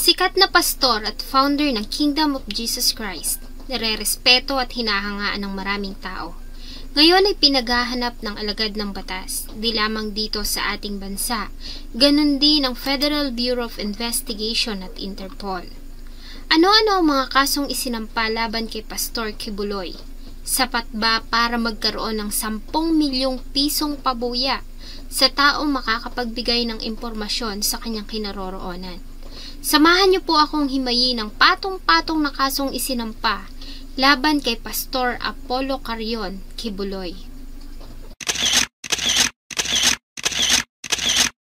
Sikat na pastor at founder ng Kingdom of Jesus Christ, nare-respeto at hinahangaan ng maraming tao. Ngayon ay pinaghahanap ng alagad ng batas, di lamang dito sa ating bansa, ganun din ang Federal Bureau of Investigation at Interpol. Ano-ano ang mga kasong isinampa laban kay Pastor Kibuloy? Sapat ba para magkaroon ng 10 milyong pisong pabuya sa taong makakapagbigay ng impormasyon sa kanyang kinaroroonan? Samahan niyo po akong himayin ang patong-patong na kasong isinampa laban kay Pastor Apollo Carion Kibuloy.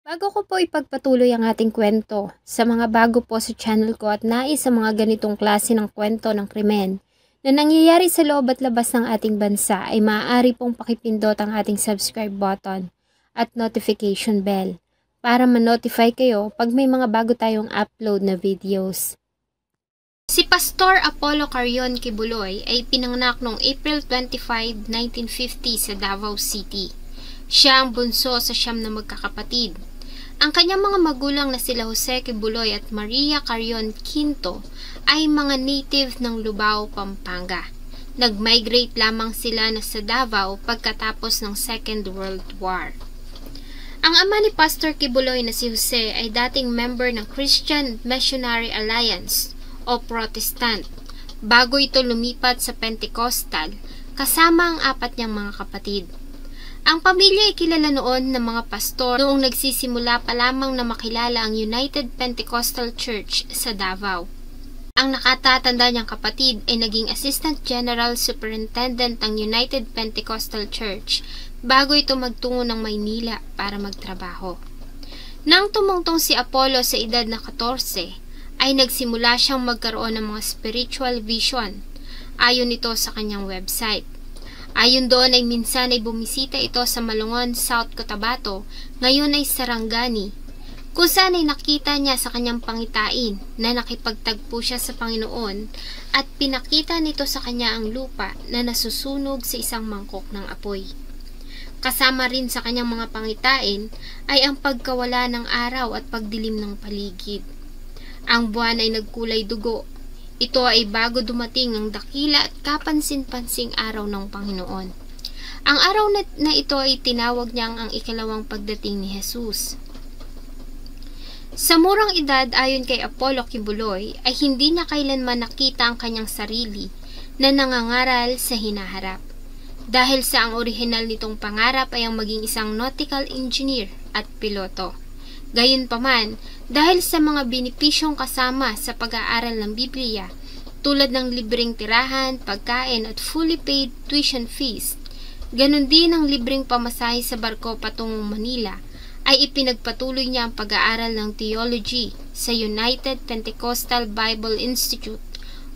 Bago ko po ipagpatuloy ang ating kwento, sa mga bago po sa channel ko at nais sa mga ganitong klase ng kwento ng krimen na nangyayari sa loob at labas ng ating bansa, ay maaari pong pakipindot ang ating subscribe button at notification bell para ma-notify kayo pag may mga bago tayong upload na videos. Si Pastor Apollo Carion Kibuloy ay pinanganak noong April 25, 1950 sa Davao City. Siya ang bunso sa 9 na magkakapatid. Ang kanyang mga magulang na sila Jose Kibuloy at Maria Carion Quinto ay mga native ng Lubao, Pampanga. Nag-migrate lamang sila na sa Davao pagkatapos ng Second World War. Ang ama ni Pastor Kibuloy na si Jose ay dating member ng Christian Missionary Alliance o Protestant, bago ito lumipat sa Pentecostal kasama ang 4 niyang mga kapatid. Ang pamilya ay kilala noon ng mga pastor noong nagsisimula pa lamang na makilala ang United Pentecostal Church sa Davao. Ang nakatatanda niyang kapatid ay naging Assistant General Superintendent ng United Pentecostal Church bago ito magtungo ng Maynila para magtrabaho. Nang tumungtong si Apollo sa edad na 14, ay nagsimula siyang magkaroon ng mga spiritual vision, ayon ito sa kanyang website. Ayon doon ay minsan ay bumisita ito sa Malungon, South Cotabato, ngayon ay Sarangani, kung saan ay nakita niya sa kanyang pangitain na nakipagtagpo siya sa Panginoon at pinakita nito sa kanya ang lupa na nasusunog sa isang mangkok ng apoy. Kasama rin sa kanyang mga pangitain ay ang pagkawala ng araw at pagdilim ng paligid. Ang buwan ay nagkulay dugo. Ito ay bago dumating ang dakila at kapansin-pansing araw ng Panginoon. Ang araw na ito ay tinawag niyang ang ikalawang pagdating ni Jesus. Sa murang edad ayon kay Apollo Kibuloy ay hindi niya kailanman nakita ang kanyang sarili na nangangaral sa hinaharap. Dahil sa ang orihinal nitong pangarap ay ang maging isang nautical engineer at piloto. Gayunpaman, dahil sa mga benepisyong kasama sa pag-aaral ng Biblia, tulad ng libreng tirahan, pagkain at fully paid tuition fees, ganun din ang libreng pamasahe sa barko patungong Manila, ay ipinagpatuloy niya ang pag-aaral ng theology sa United Pentecostal Bible Institute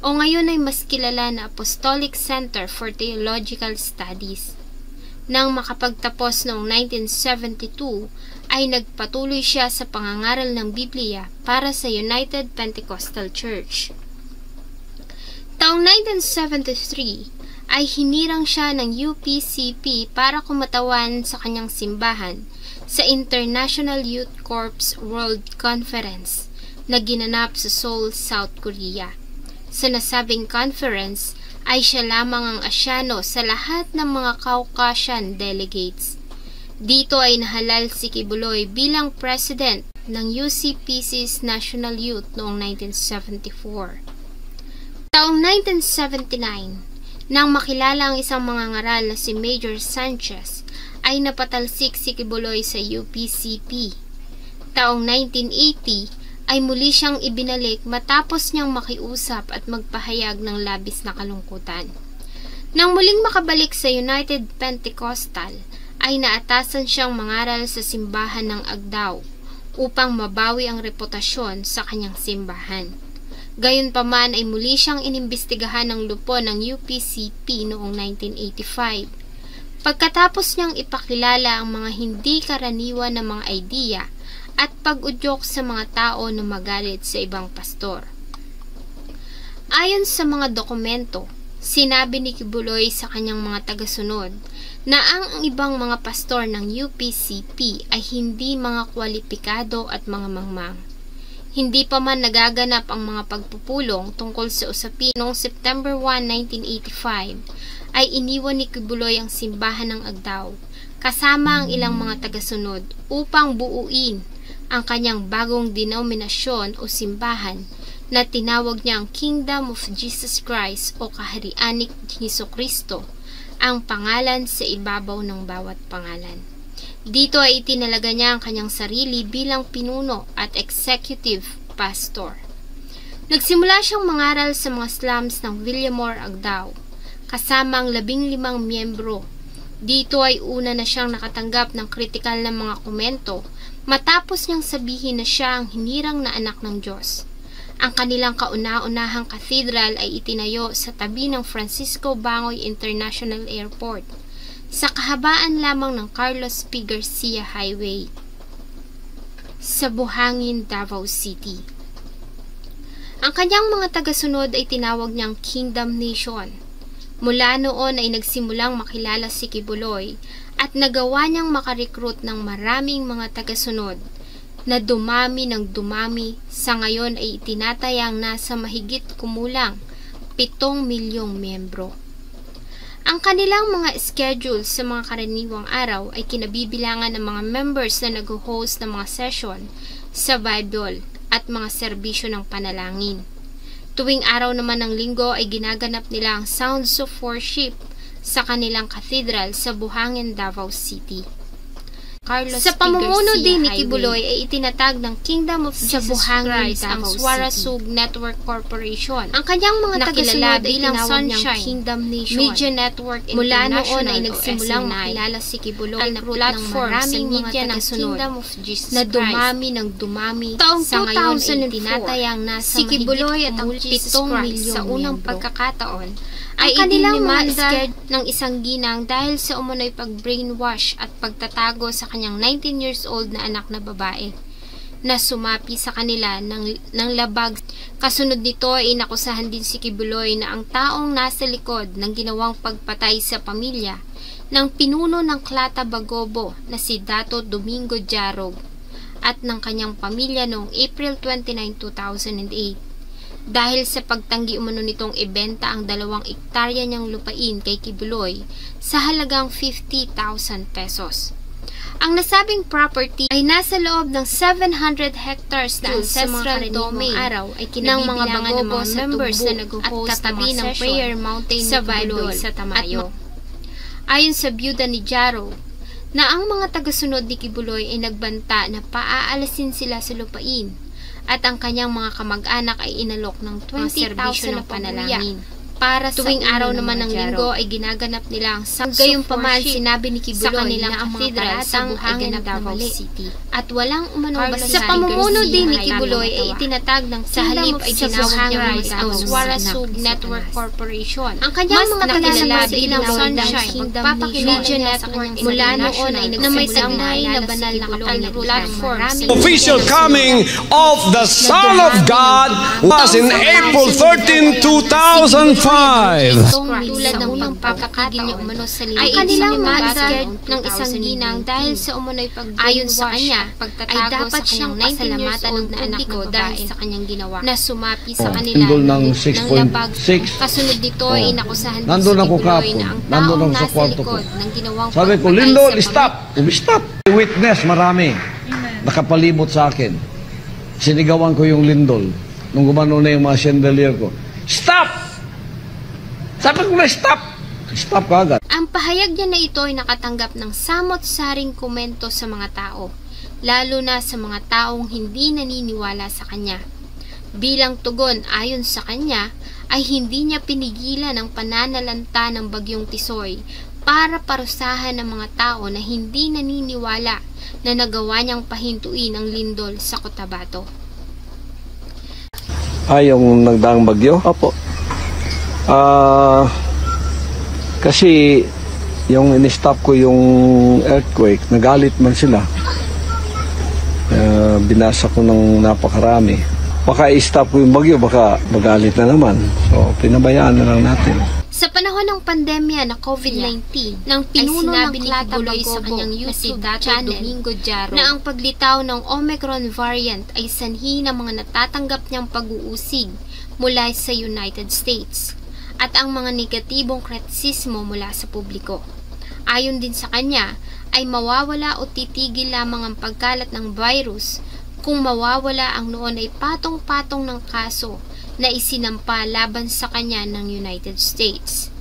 o ngayon ay mas kilala na Apostolic Center for Theological Studies. Nang makapagtapos noong 1972, ay nagpatuloy siya sa pangangaral ng Biblia para sa United Pentecostal Church. Taong 1973 ay hinirang siya ng UPCP para kumatawan sa kanyang simbahan sa International Youth Corps World Conference na ginanap sa Seoul, South Korea. Sa nasabing conference ay siya lamang ang Asyano sa lahat ng mga Caucasian delegates. Dito ay nahalal si Kibuloy bilang president ng UCPC's National Youth noong 1974. Taong 1979, nang makilala ang isang mangangaral na si Major Sanchez, ay napatalsik si Kibuloy sa UPCP. Taong 1980, ay muli siyang ibinalik matapos niyang makiusap at magpahayag ng labis na kalungkutan. Nang muling makabalik sa United Pentecostal, ay naatasan siyang mangaral sa simbahan ng Agdao upang mabawi ang reputasyon sa kanyang simbahan. Gayunpaman ay muli siyang inimbestigahan ng lupon ng UPCP noong 1985. Pagkatapos niyang ipakilala ang mga hindi karaniwan na mga idea at pag-udyok sa mga tao na magalit sa ibang pastor. Ayon sa mga dokumento, sinabi ni Kibuloy sa kanyang mga tagasunod na ang ibang mga pastor ng UPCP ay hindi mga kwalipikado at mga mangmang. Hindi pa man nagaganap ang mga pagpupulong tungkol sa usapin noong September 1, 1985, ay iniwan ni Kibuloy ang simbahan ng Agdao kasama ang ilang mga tagasunod upang buuin ang kanyang bagong denominasyon o simbahan na tinawag niyang Kingdom of Jesus Christ o Kaharian ni Jesucristo, ang pangalan sa ibabaw ng bawat pangalan. Dito ay itinalaga niya ang kanyang sarili bilang pinuno at executive pastor. Nagsimula siyang mangaral sa mga slums ng Villamor, Agdao, kasama ang 15 miyembro. Dito ay una na siyang nakatanggap ng kritikal na mga komento matapos niyang sabihin na siya ang hinirang na anak ng Diyos. Ang kanilang kauna-unahang cathedral ay itinayo sa tabi ng Francisco Bangoy International Airport, sa kahabaan lamang ng Carlos P. Garcia Highway, sa Buhangin, Davao City. Ang kanyang mga tagasunod ay tinawag niyang Kingdom Nation. Mula noon ay nagsimulang makilala si Kibuloy at nagawa niyang makarekrut ng maraming mga tagasunod na dumami ng dumami. Sa ngayon ay itinatayang nasa mahigit kumulang 7 milyong miyembro. Ang kanilang mga schedule sa mga karaniwang araw ay kinabibilangan ng mga members na nag-host ng mga session sa Bible at mga serbisyo ng panalangin. Tuwing araw naman ng linggo ay ginaganap nila ang Sounds of Worship sa kanilang cathedral sa Buhangin, Davao City. Sa pamumuno din ni Kibuloy ay itinatag ng Kingdom of Jesus Christ ang Swarasug Network Corporation. Ang kanyang mga tagasunod ay tinawag niyang Kingdom Nation Media Network International. Mula noon ay nagsimulang makilala si Kibuloy na platform sa media ng Kingdom of Jesus na dumami ng dumami. Sa ngayon ay tinatayang nasa si Kibuloy at ang 7 milyong sa unang pagkakataon ay kanilang mga ng isang ginang dahil sa umunoy pag-brainwash at pagtatago sa kanyang 19 years old na anak na babae na sumapi sa kanila ng labag. Kasunod nito ay inakusahan din si Kibuloy na ang taong nasa likod ng ginawang pagpatay sa pamilya ng pinuno ng Klata Bagobo na si Dato Domingo Jarog at ng kanyang pamilya noong April 29, 2008. Dahil sa pagtanggi umano nitong ibenta ang 2 ektarya niyang lupain kay Kibuloy sa halagang 50,000 pesos. Ang nasabing property ay nasa loob ng 700 hectares na ancestral domain araw ay ng mga Bagobo sa members na nag-host ng mga Prayer Mountain sa Bible sa Tamayo. Ayon sa byuda ni Jaro, na ang mga tagasunod ni Kibuloy ay nagbanta na paaalasin sila sa lupain at ang kanyang mga kamag-anak ay inalok ng 20,000 na panalangin. Para tuwing araw naman ng linggo ay ginaganap nila ang Sounds of Worship. Sinabi ni Kibuloy na ang cathedral sa Buhangin, Davao City. At walang umanong basta sa pamumuno din ni Kibuloy ay itinatag ng sa halip ay tinawag niya ang Swarasug Network Corporation. Ang kanyang mga kilala bilang Sunshine Media Network mula noon ay nagsimulang na banal na platform. Official coming of the Son of God was in April 13, 2005. Tulad ng unang pagkakagil niya umano sa linggo ay kanilang maagad ng isang ginang dahil sa umunoy pag-ayon sa kanya ay dapat siyang pasalamatan ng anak ko dahil sa kanyang ginawa na sumapi sa kanila ng labag. Kasunod dito ay inakusahan din si Kibuloy na ang taong nasa likod ng ginawang sabi ko, Lindol, stop! Stop! Witness, marami. Nakapalibot sa akin. Sinigawan ko yung Lindol. Nung gumano na yung mga chandelier ko. Stop! Sabi ko na stop! Stop ka agad. Ang pahayag niya na ito ay nakatanggap ng samot-saring komento sa mga tao, lalo na sa mga taong hindi naniniwala sa kanya. Bilang tugon ayon sa kanya, ay hindi niya pinigilan ang pananalanta ng Bagyong Tisoy para parusahan ng mga tao na hindi naniniwala na nagawa niyang pahintuin ang lindol sa Cotabato. Yung nagdaang bagyo? Opo. Kasi yung in-stop ko yung earthquake, nagalit man sila. Binasa ko ng napakarami. Baka i-stop ko yung bagyo, baka magalit na naman. So, pinabayaan na lang natin. Sa panahon ng pandemya na COVID-19, nang pinuno ng Klata Bagobo sa kanyang YouTube channel na ang paglitaw ng Omicron variant ay sanhi ng mga natatanggap niyang pag-uusig mula sa United States at ang mga negatibong kritisismo mula sa publiko. Ayon din sa kanya, ay mawawala o titigil lamang ang pagkalat ng virus kung mawawala ang noon ay patong-patong ng kaso na isinampa laban sa kanya ng United States.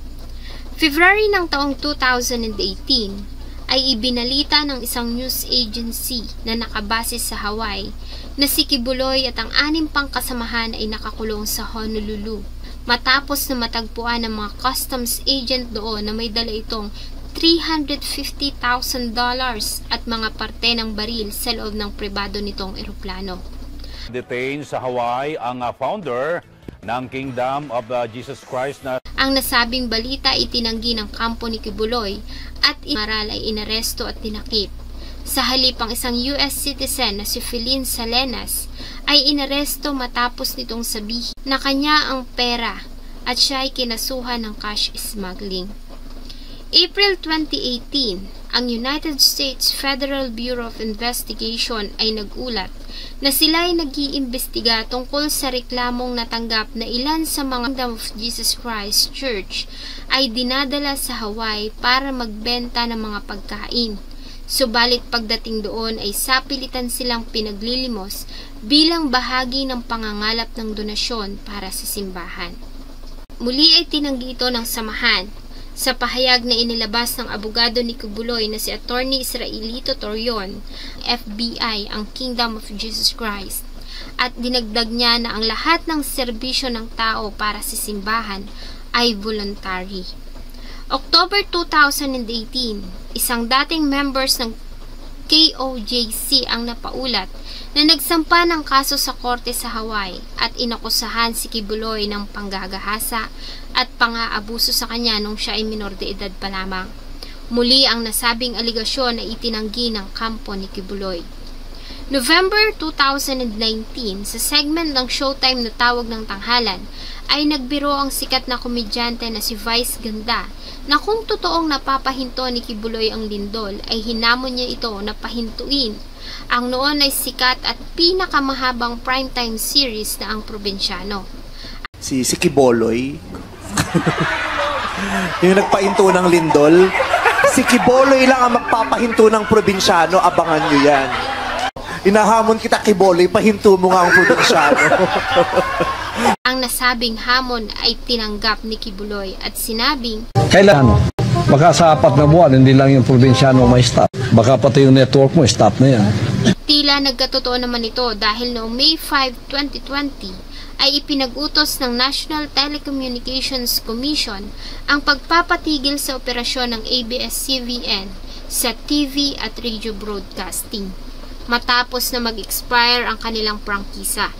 February ng taong 2018 ay ibinalita ng isang news agency na nakabase sa Hawaii na si Kibuloy at ang 6 pang kasamahan ay nakakulong sa Honolulu matapos na matagpuan ng mga customs agent doon na may dala itong $350,000 at mga parte ng baril sa loob ng pribado nitong eroplano. Detained sa Hawaii ang founder ng Kingdom of Jesus Christ na ang nasabing balita itinanggi ng kampo ni Kibuloy at maral ay inaresto at tinakip. Sa halip ang isang US citizen na si Feline Salenas ay inaresto matapos nitong sabihin na kanya ang pera at siya ay kinasuhan ng cash smuggling. April 2018, ang United States Federal Bureau of Investigation ay nagulat na sila ay nag-iimbestiga tungkol sa reklamong natanggap na ilan sa mga Kingdom of Jesus Christ Church ay dinadala sa Hawaii para magbenta ng mga pagkain. Subalit pagdating doon ay sapilitan silang pinaglilimos bilang bahagi ng pangangalap ng donasyon para sa simbahan. Muli ay tinanggi ito ng samahan. Sa pahayag na inilabas ng abogado ni Kibuloy na si Attorney Israelito Torion, FBI ang Kingdom of Jesus Christ, at dinagdag niya na ang lahat ng serbisyo ng tao para sa simbahan ay voluntary. October 2018, isang dating members ng KOJC ang napaulat na nagsampa ng kaso sa korte sa Hawaii at inakusahan si Kibuloy ng panggagahasa at pang-aabuso sa kanya nung siya ay minor de edad pa lamang. Muli ang nasabing aligasyon na itinanggi ng kampo ni Kibuloy. November 2019, sa segment ng Showtime na Tawag ng Tanghalan, ay nagbiro ang sikat na komedyante na si Vice Ganda na kung totoong napapahinto ni Kibuloy ang lindol ay hinamon niya ito na pahintuin ang noon ay sikat at pinakamahabang primetime series na Ang Probinsyano. Si Kibuloy yung nagpahinto ng lindol, si Kibuloy lang ang magpapahinto ng Probinsyano, abangan nyo yan. Inahamon kita, Kibuloy, pahinto mo nga ang Probinsyano. Ang nasabing hamon ay tinanggap ni Kibuloy at sinabing, Kailan? Baka sa 4 na buwan, hindi lang yung probinsyano may stop. Baka pati yung network mo, stop na yan. Tila nagkatotoo naman ito dahil noong May 5, 2020 ay ipinag-utos ng National Telecommunications Commission ang pagpapatigil sa operasyon ng ABS-CBN sa TV at radio broadcasting matapos na mag-expire ang kanilang prangkisa.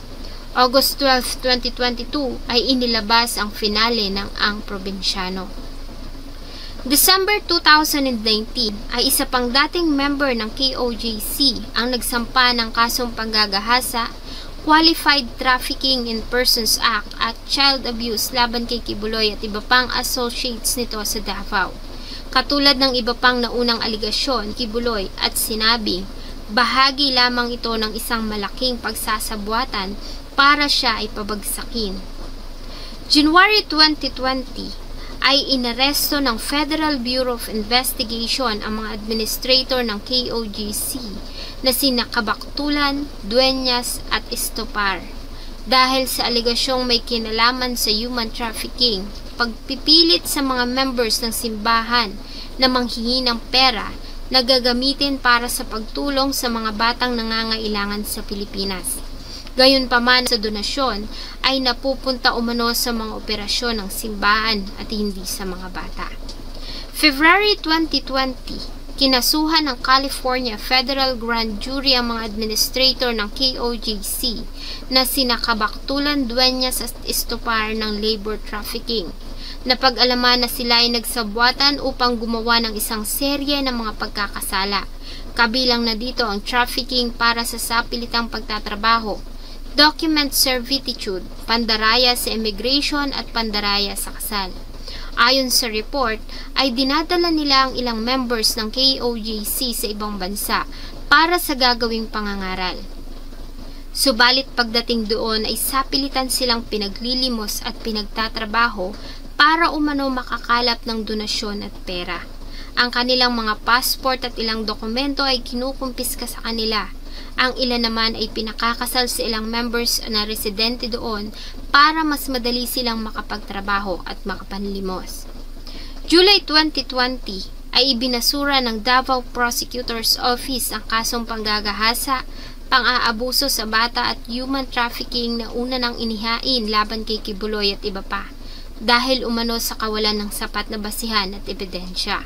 August 12, 2022 ay inilabas ang finale ng Ang Probinsyano. December 2019 ay isa pang dating member ng KOJC ang nagsampa ng kasong panggagahasa, Qualified Trafficking in Persons Act at Child Abuse laban kay Kibuloy at iba pang associates nito sa Davao. Katulad ng iba pang naunang aligasyon, Kibuloy at sinabi, bahagi lamang ito ng isang malaking pagsasabwatan para siya ay pabagsakin. January 2020 ay inaresto ng Federal Bureau of Investigation ang mga administrator ng KOJC na sina Kabaktulan, Dueñas at Estopar dahil sa aligasyong may kinalaman sa human trafficking, pagpipilit sa mga members ng simbahan na manghingi ng pera na gagamitin para sa pagtulong sa mga batang nangangailangan sa Pilipinas. Gayunpaman sa donasyon ay napupunta umano sa mga operasyon ng simbahan at hindi sa mga bata. February 2020, kinasuhan ng California Federal Grand Jury ang mga administrator ng KOJC na sina Kabaktulan, Dueñas at Estopar ng labor trafficking. Napag-alaman na sila ay nagsabwatan upang gumawa ng isang serye ng mga pagkakasala. Kabilang na dito ang trafficking para sa sapilitang pagtatrabaho, document servitude, pandaraya sa immigration at pandaraya sa kasal. Ayon sa report, ay dinadala nila ang ilang members ng KOJC sa ibang bansa para sa gagawing pangangaral. Subalit pagdating doon ay sapilitan silang pinaglilimos at pinagtatrabaho para umano makakalap ng donasyon at pera. Ang kanilang mga passport at ilang dokumento ay kinukumpiska sa kanila. Ang ilan naman ay pinakakasal sa ilang members na residente doon para mas madali silang makapagtrabaho at makapanlimos. July 2020 ay ibinasura ng Davao Prosecutor's Office ang kasong panggagahasa, pang-aabuso sa bata at human trafficking na una nang inihain laban kay Kibuloy at iba pa, dahil umano sa kawalan ng sapat na basihan at ebidensya.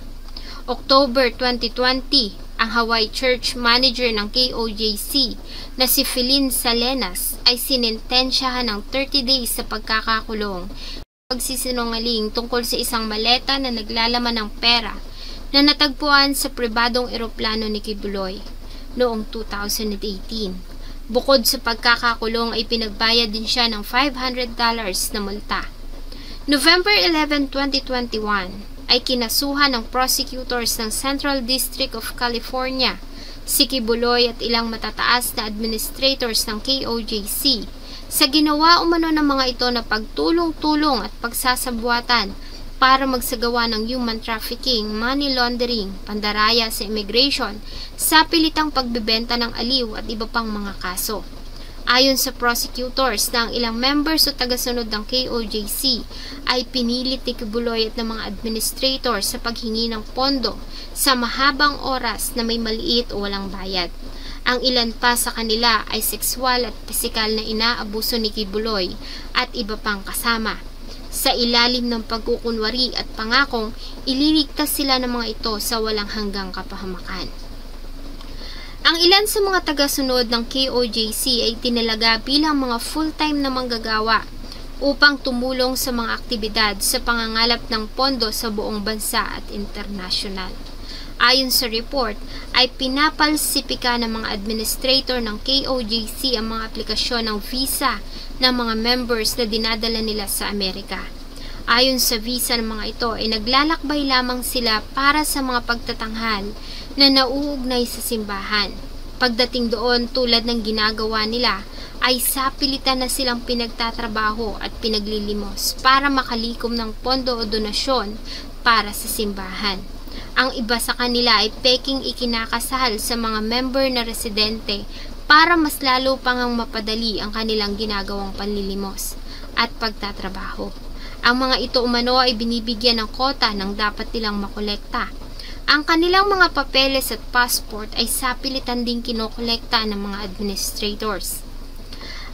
October 2020, ang Hawaii Church Manager ng KOJC na si Philin Salenas ay sinintensyahan ng 30 days sa pagkakakulong pagsisinungaling tungkol sa isang maleta na naglalaman ng pera na natagpuan sa pribadong eroplano ni Kibuloy noong 2018. Bukod sa pagkakakulong ay pinagbayad din siya ng $500 na multa. November 11, 2021 ay kinasuhan ng prosecutors ng Central District of California si Kibuloy at ilang matataas na administrators ng KOJC sa ginawa umano ng mga ito na pagtulong-tulong at pagsasabuatan para magsagawa ng human trafficking, money laundering, pandaraya sa immigration, sa pilitang pagbebenta ng aliw at iba pang mga kaso. Ayon sa prosecutors na ang ilang members o tagasunod ng KOJC ay pinilit ni Kibuloy at ng mga administrator sa paghingi ng pondo sa mahabang oras na may maliit o walang bayad. Ang ilan pa sa kanila ay sexual at pisikal na inaabuso ni Kibuloy at iba pang kasama. Sa ilalim ng pagkukunwari at pangakong, ililigtas sila ng mga ito sa walang hanggang kapahamakan. Ang ilan sa mga tagasunod ng KOJC ay tinalaga bilang mga full-time na manggagawa upang tumulong sa mga aktibidad sa pangangalap ng pondo sa buong bansa at internasyonal. Ayon sa report, ay pinapalsipika ng mga administrator ng KOJC ang mga aplikasyon ng visa ng mga members na dinadala nila sa Amerika. Ayon sa visa ng mga ito ay naglalakbay lamang sila para sa mga pagtatanghal na nauugnay sa simbahan. Pagdating doon, tulad ng ginagawa nila, ay sapilitan na silang pinagtatrabaho at pinaglilimos para makalikom ng pondo o donasyon para sa simbahan. Ang iba sa kanila ay peking ikinakasal sa mga member na residente para mas lalo pang mapadali ang kanilang ginagawang panlilimos at pagtatrabaho. Ang mga ito umano ay binibigyan ng kota ng dapat nilang makolekta. Ang kanilang mga papeles at passport ay sapilitan ding kinokolekta ng mga administrators.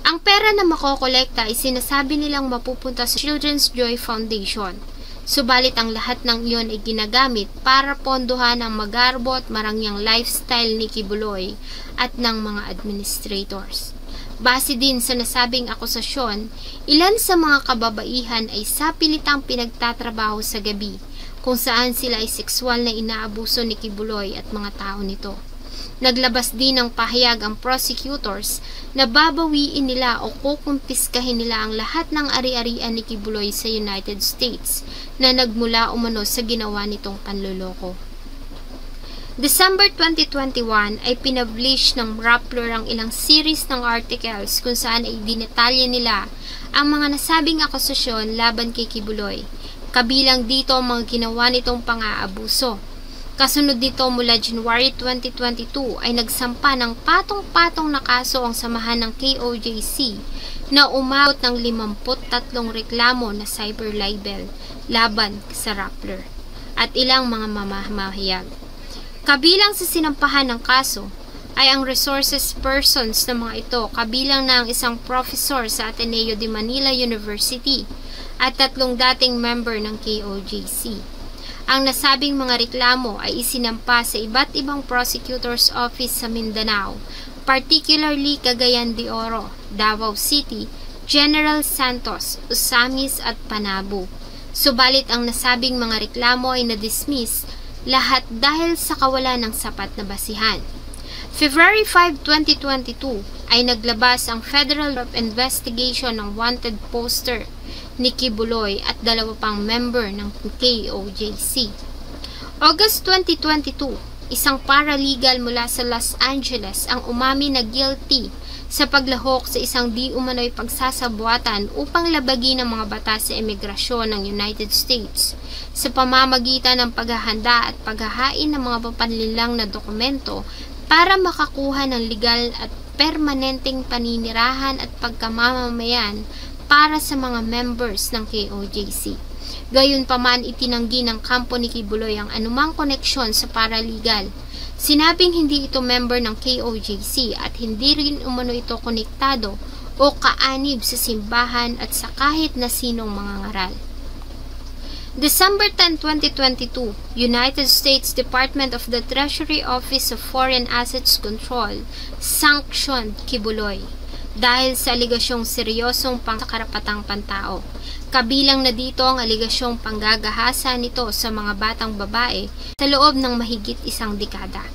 Ang pera na makokolekta ay sinasabi nilang mapupunta sa Children's Joy Foundation. Subalit ang lahat ng iyon ay ginagamit para pondohan ang magarbo at marangyang lifestyle ni Kibuloy at ng mga administrators. Base din sa nasabing akusasyon, ilan sa mga kababaihan ay sapilitang pinagtatrabaho sa gabi, kung saan sila ay sexual na inaabuso ni Kibuloy at mga tao nito. Naglabas din ng pahayag ang prosecutors na babawiin nila o kukumpiskahin nila ang lahat ng ari-arian ni Kibuloy sa United States na nagmula umano sa ginawa nitong panloloko. December 2021 ay pinablish ng Rappler ang ilang series ng articles kung saan ay dinetalye nila ang mga nasabing akusasyon laban kay Kibuloy. Kabilang dito ang mga ginawa nitong pang-aabuso. Kasunod nito mula January 2022 ay nagsampa ng patong-patong na kaso ang samahan ng KOJC na umabot ng 53 reklamo na cyber libel laban sa Rappler at ilang mga mamahayag. Kabilang sa sinampahan ng kaso ay ang resources persons ng mga ito, kabilang na ang isang professor sa Ateneo de Manila University at 3 dating member ng KOJC. Ang nasabing mga reklamo ay isinampa sa iba't ibang prosecutor's office sa Mindanao, particularly Cagayan de Oro, Davao City, General Santos, Osamis at Panabo. Subalit ang nasabing mga reklamo ay na-dismiss lahat dahil sa kawalan ng sapat na basihan. February 5, 2022 ay naglabas ang Federal Bureau of Investigation ng wanted poster ni Kibuloy at 2 pang member ng KOJC. August 2022, isang paralegal mula sa Los Angeles ang umami na guilty sa paglahok sa isang di umano'y pagsasabuatan upang labagin ang mga batas sa imigrasyon ng United States sa pamamagitan ng paghahanda at paghahain ng mga papanlinlang na dokumento para makakuha ng legal at permanenteng paninirahan at pagkamamamayan para sa mga members ng KOJC. Gayunpaman, itinanggi ng kampo ni Kibuloy ang anumang koneksyon sa paralegal. Sinabing hindi ito member ng KOJC at hindi rin umano ito konektado o kaanib sa simbahan at sa kahit na sinong mga ngaral. December 10, 2022, United States Department of the Treasury Office of Foreign Assets Control sanctioned Kibuloy dahil sa aligasyong seryosong pangkarapatang pantao. Kabilang na dito ang aligasyong panggagahasa nito sa mga batang babae sa loob ng mahigit 1 dekada.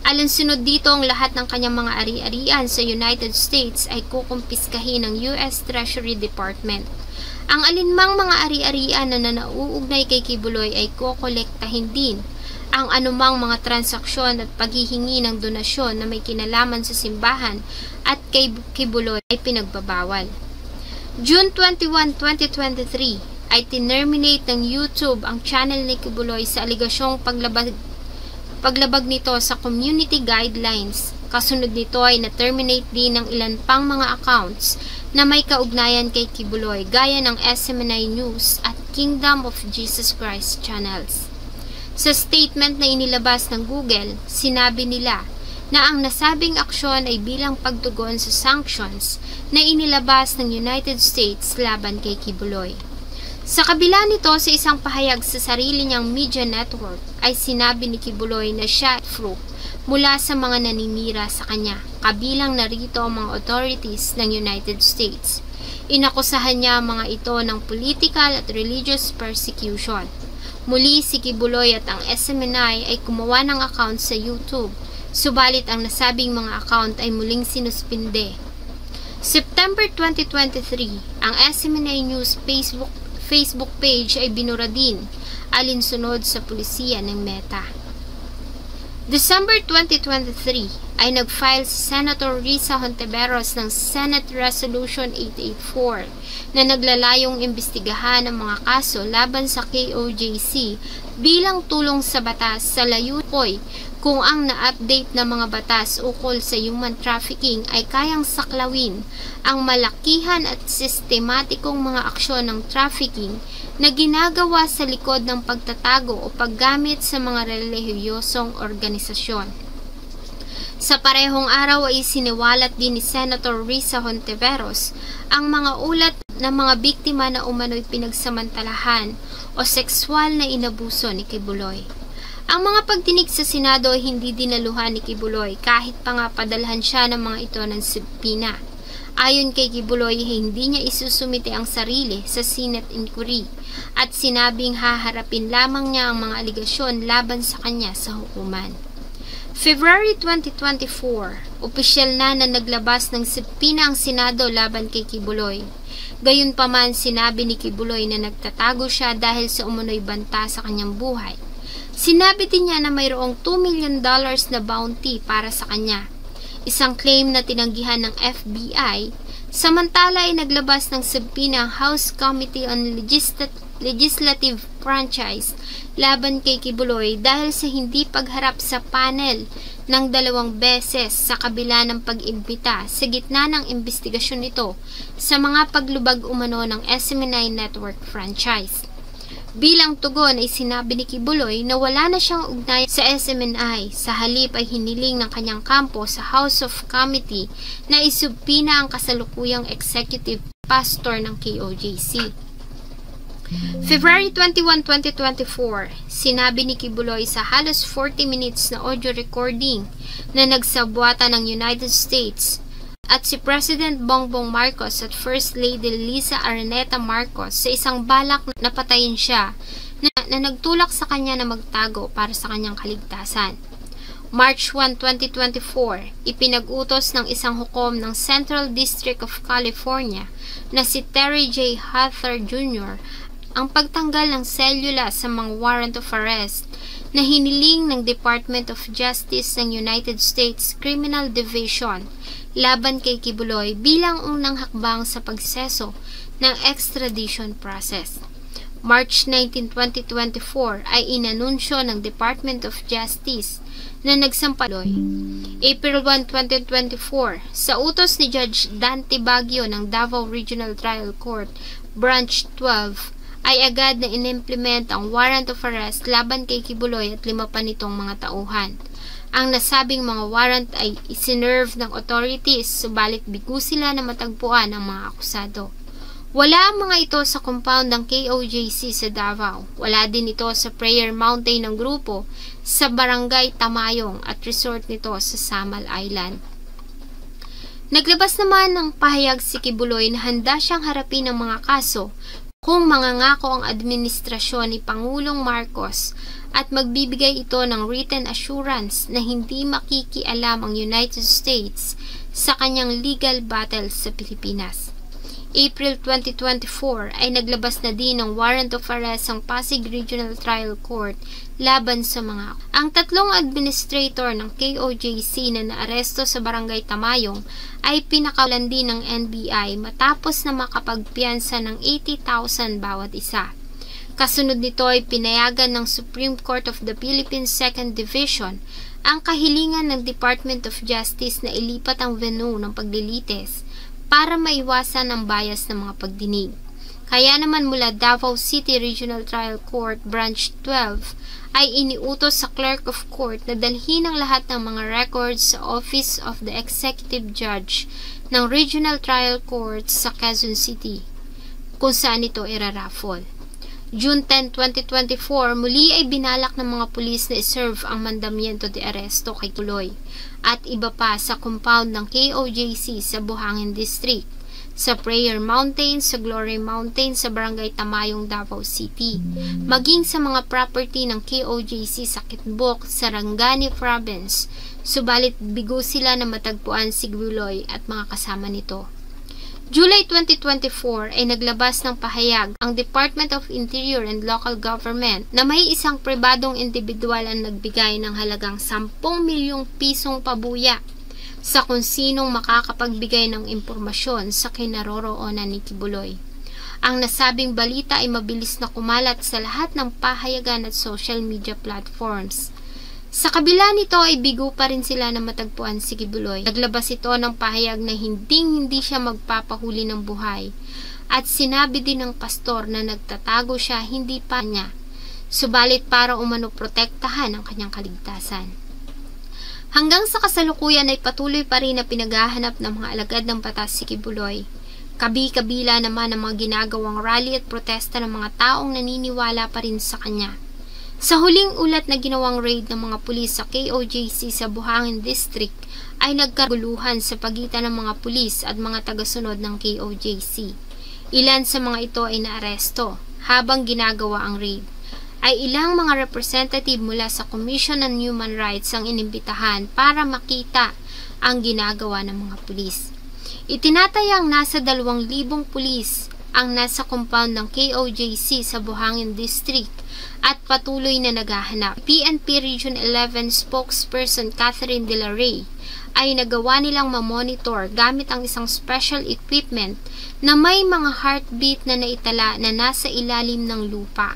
Alinsunod dito, ang lahat ng kanyang mga ari-arian sa United States ay kukumpiskahin ng US Treasury Department. Ang alinmang mga ari-arian na nauugnay kay Kibuloy ay kokolektahin din. Ang anumang mga transaksyon at paghihingi ng donasyon na may kinalaman sa simbahan at kay Kibuloy ay pinagbabawal. June 21, 2023 ay tinerminate ng YouTube ang channel ni Kibuloy sa aligasyong paglabag nito sa community guidelines. Kasunod nito ay na-terminate din ng ilan pang mga accounts na may kaugnayan kay Kibuloy gaya ng SMNI News at Kingdom of Jesus Christ channels. Sa statement na inilabas ng Google, sinabi nila na ang nasabing aksyon ay bilang pagtugon sa sanctions na inilabas ng United States laban kay Kibuloy. Sa kabila nito, sa isang pahayag sa sarili niyang media network, ay sinabi ni Kibuloy na siya at Fruit mula sa mga naninira sa kanya, kabilang narito ang mga authorities ng United States. Inakusahan niya ang mga ito ng political at religious persecution. Muli, si Kibuloy at ang SMNI ay gumawa ng account sa YouTube, subalit ang nasabing mga account ay muling sinuspinde. September 2023, ang SMNI News Facebook page ay binura din, alinsunod sa pulisiya ng Meta. December 2023 ay nag-file si Senator Risa Hontiveros ng Senate Resolution 884 na naglalayong imbestigahan ang mga kaso laban sa KOJC bilang tulong sa batas sa layukoy kung ang na-update na mga batas ukol sa human trafficking ay kayang saklawin ang malakihan at sistematikong mga aksyon ng trafficking na ginagawa sa likod ng pagtatago o paggamit sa mga relihiyosong organisasyon. Sa parehong araw ay siniwalat din ni Senator Risa Hontiveros ang mga ulat ng mga biktima na umano'y pinagsamantalahan o sexual na inabuso ni Kibuloy. Ang mga pagdinig sa Senado ay hindi dinaluhan ni Kibuloy kahit pa nga padalhan siya ng mga ito ng subpoena. Ayon kay Kibuloy, hindi niya isusumite ang sarili sa Senate inquiry at sinabing haharapin lamang niya ang mga aligasyon laban sa kanya sa hukuman. February 2024, opisyal na naglabas ng subpoena ang Senado laban kay Kibuloy. Gayunpaman, sinabi ni Kibuloy na nagtatago siya dahil sa umunoy banta sa kanyang buhay. Sinabi din niya na mayroong $2 million na bounty para sa kanya, isang claim na tinanggihan ng FBI. Samantala ay naglabas ng subpoena ang House Committee on Legislative Franchise laban kay Kibuloy dahil sa hindi pagharap sa panel ng 2 beses sa kabila ng pag-imbita sa gitna ng investigasyon nito sa mga paglubag umano ng SMNI Network franchise. Bilang tugon ay sinabi ni Kibuloy na wala na siyang ugnayan sa SMNI, sa halip ay hiniling ng kanyang kampo sa House of Committee na isubpina ang kasalukuyang executive pastor ng KOJC. February 21, 2024, sinabi ni Kibuloy sa halos 40 minutes na audio recording na nagsabwata ng United States at si President Bongbong Marcos at First Lady Liza Araneta Marcos sa isang balak na patayin siya na nagtulak sa kanya na magtago para sa kanyang kaligtasan. March 1, 2024, ipinag-utos ng isang hukom ng Central District of California na si Terry J. Hathor Jr. ang pagtanggal ng selula sa mga warrant of arrest na hiniling ng Department of Justice ng United States Criminal Division laban kay Kibuloy bilang unang hakbang sa pagseso ng extradition process. March 19, 2024 ay inanunsyo ng Department of Justice na nagsampaloy. April 1, 2024, sa utos ni Judge Dante Baguio ng Davao Regional Trial Court, Branch 12, ay agad na inimplement ang warrant of arrest laban kay Kibuloy at 5 pa nitong mga tauhan. Ang nasabing mga warrant ay isinerve ng authorities, subalit bigo sila na matagpuan ang mga akusado. Wala ang mga ito sa compound ng KOJC sa Davao. Wala din ito sa Prayer Mountain ng grupo sa Barangay Tamayong at resort nito sa Samal Island. Naglabas naman ng pahayag si Kibuloy na handa siyang harapin ang mga kaso kung mangangako ang administrasyon ni Pangulong Marcos at magbibigay ito ng written assurance na hindi makikialam ang United States sa kanyang legal battle sa Pilipinas. April 2024 ay naglabas na din ng warrant of arrest ang Pasig Regional Trial Court laban sa mga ang tatlong administrator ng KOJC na naaresto sa Barangay Tamayong ay pinakawalan din ng NBI matapos na makapagpiyansa ng 80,000 bawat isa. Kasunod nito ay pinayagan ng Supreme Court of the Philippines 2nd Division ang kahilingan ng Department of Justice na ilipat ang venue ng paglilitis para maiwasan ang bias ng mga pagdinig. Kaya naman mula Davao City Regional Trial Court Branch 12 ay iniutos sa Clerk of Court na dalhin ang lahat ng mga records sa Office of the Executive Judge ng Regional Trial Court sa Quezon City, kung saan ito iraraffle. June 10, 2024, muli ay binalak ng mga pulis na iserve ang mandamiento de aresto kay Kibuloy at iba pa sa compound ng KOJC sa Buhangin District, sa Prayer Mountain, sa Glory Mountain, sa Barangay Tamayong, Davao City, maging sa mga property ng KOJC sa Kitbuk, Sarangani Province, subalit bigo sila na matagpuan si Kibuloy at mga kasama nito. July 2024 ay naglabas ng pahayag ang Department of Interior and Local Government na may isang pribadong individual ang nagbigay ng halagang 10 milyong pisong pabuya sa kung sinong makakapagbigay ng impormasyon sa kinaroroonan ni Kibuloy. Ang nasabing balita ay mabilis na kumalat sa lahat ng pahayagan at social media platforms. Sa kabila nito ay bigo pa rin sila na matagpuan si Kibuloy. Naglabas ito ng pahayag na hindi siya magpapahuli ng buhay at sinabi din ng pastor na nagtatago siya hindi pa niya, subalit para umano protektahan ang kanyang kaligtasan. Hanggang sa kasalukuyan ay patuloy pa rin na pinaghahanap ng mga alagad ng batas si Kibuloy. Kabi-kabila naman ang mga ginagawang rally at protesta ng mga taong naniniwala pa rin sa kanya. Sa huling ulat na ginawang raid ng mga pulis sa KOJC sa Buhangin District ay nagkaguluhan sa pagitan ng mga pulis at mga tagasunod ng KOJC. Ilan sa mga ito ay naaresto habang ginagawa ang raid. Ay ilang mga representative mula sa Commission on Human Rights ang inimbitahan para makita ang ginagawa ng mga pulis. Itinatayang nasa 2,000 pulis ang nasa compound ng KOJC sa Buhangin District at patuloy na naghahanap. PNP Region 11 spokesperson Catherine De La Rey ay nagawa nilang mamonitor gamit ang isang special equipment na may mga heartbeat na naitala na nasa ilalim ng lupa.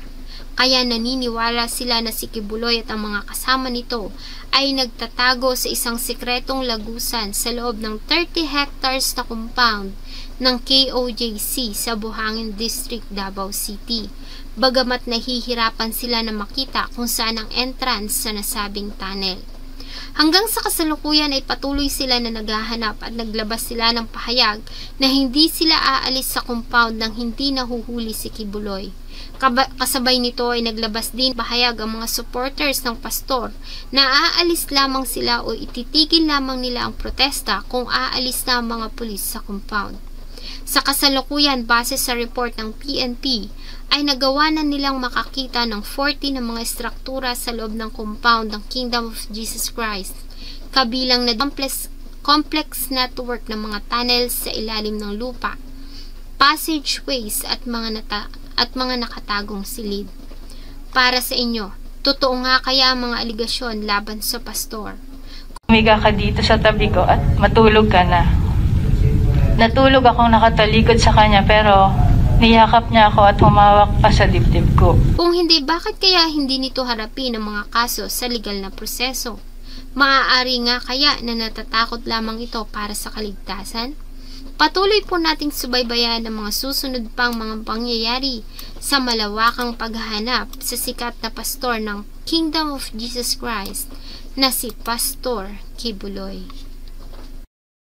Kaya naniniwala sila na si Kibuloy at ang mga kasama nito ay nagtatago sa isang sikretong lagusan sa loob ng 30 hectares na compound ng KOJC sa Buhangin District, Davao City. Bagamat nahihirapan sila na makita kung saan ang entrance sa nasabing tunnel. Hanggang sa kasalukuyan ay patuloy sila na naghahanap at naglabas sila ng pahayag na hindi sila aalis sa compound nang hindi nahuhuli si Kibuloy. Kasabay nito ay naglabas din pahayag ang mga supporters ng pastor na aalis lamang sila o ititigil lamang nila ang protesta kung aalis na ang mga pulis sa compound. Sa kasalukuyan, base sa report ng PNP, ay nagawa na nilang makakita ng 40 na mga estruktura sa loob ng compound ng Kingdom of Jesus Christ, kabilang na complex network ng mga tunnels sa ilalim ng lupa, passageways at mga nakatagong silid. Para sa inyo, totoo nga kaya ang mga aligasyon laban sa pastor? Umiga ka dito sa tabi ko at matulog ka na. Natulog akong nakatalikod sa kanya pero niyakap niya ako at humawak pa sa dibdib ko. Kung hindi, bakit kaya hindi nito harapin ang mga kaso sa legal na proseso? Maaari nga kaya na natatakot lamang ito para sa kaligtasan? Patuloy po nating subaybayan ang mga susunod pang mga pangyayari sa malawakang paghahanap sa sikat na pastor ng Kingdom of Jesus Christ na si Pastor Kibuloy.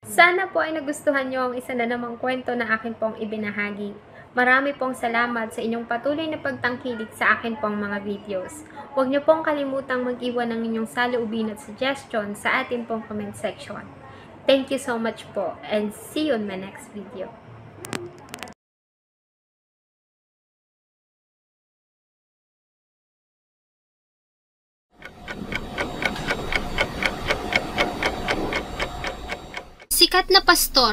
Sana po ay nagustuhan nyo ang isa na namang kwento na akin pong ibinahagi. Marami pong salamat sa inyong patuloy na pagtangkilik sa akin pong mga videos. Huwag niyo pong kalimutang mag-iwan ng inyong saloobin at suggestion sa atin pong comment section. Thank you so much po and see you on my next video. Sikat na pastor